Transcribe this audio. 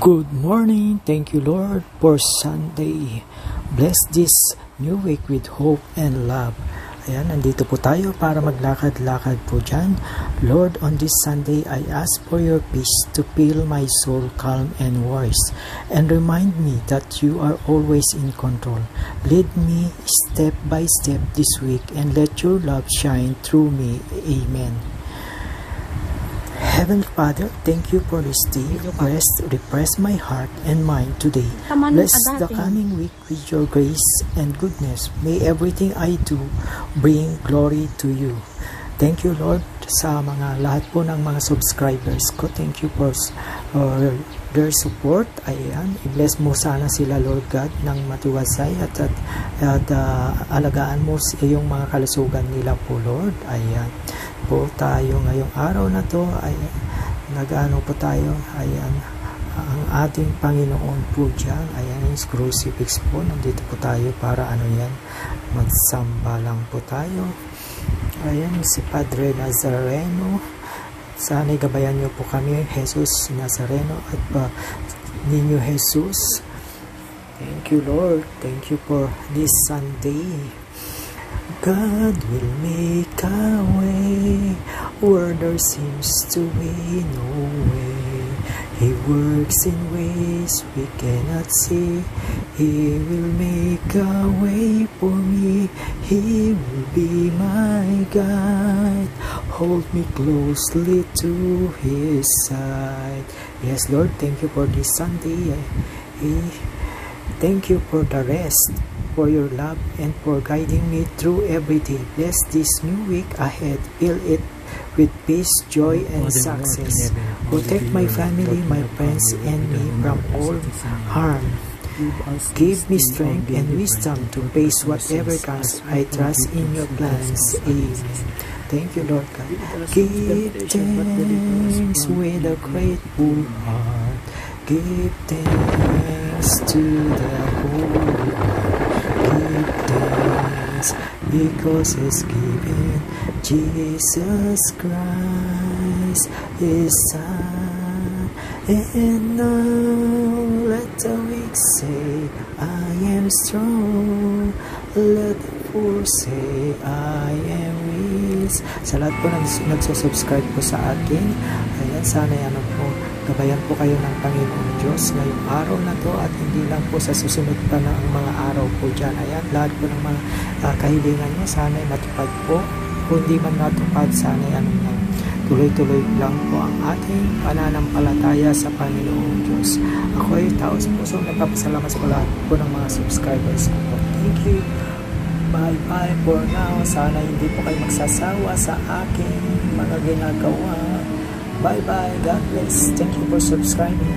Good morning. Thank you, Lord, for Sunday. Bless this new week with hope and love. Ayan, nandito po tayo para maglakad-lakad po dyan. Lord, on this Sunday, I ask for your peace to fill my soul calm and wise, and remind me that you are always in control. Lead me step by step this week, and let your love shine through me. Amen. Heavenly Father, thank you for this day. Refresh my heart and mind today. Bless the coming week with your grace and goodness. May everything I do bring glory to you. Thank you, Lord, sa lahat po ng mga subscribers ko. Thank you for their support. Ayan, i-bless mo sana sila, Lord God, ng matiwasay at alagaan mo yung mga kalusugan nila po, Lord. Ayan po tayo ngayong araw na to ay nag-ano po tayo, ayan, ang ating Panginoon po dyan, ayan yung crucifix po, nandito po tayo para magsamba lang po tayo. Ayan si Padre Nazareno, sana'y gabayan niyo po kami, Jesus Nazareno at Niño Jesus. Thank you, Lord. Thank you for this Sunday. God will make a way where there seems to be no way. He works in ways we cannot see. He will make a way for me. He will be my guide. Hold me closely to His side. Yes, Lord, thank you for this Sunday. Thank you for the rest, for your love, and for guiding me through every day. Bless this new week ahead. Fill it with peace, joy, and success. Protect my family, my friends, and me from all harm. Give me strength and wisdom to face whatever comes. I trust in your plans. Amen. Thank you, Lord God. Give thanks with a grateful heart. Give thanks to the Holy One. Give thanks because He's given Jesus Christ, His Son. And now let the weak say, I am strong. Let the poor say, I am rich. Sa lahat po nagsusubscribe po sa akin, ayan, sana gabayan po kayo ng Panginoon Diyos ngayong araw na to, at hindi lang po sa susunod pa na ang mga araw po dyan. Ayan, lahat po ng mga kahilingan nyo, sana matupad po. Kung di man natupad, sana tuloy-tuloy lang po ang ating pananampalataya sa Panginoon Diyos. Ako ay taos puso nagpapasalamat sa lahat po ng mga subscribers ko. Thank you. Bye-bye for now. Sana hindi po kayo magsasawa sa aking mga ginagawa. Bye-bye. God bless. Thank you for subscribing.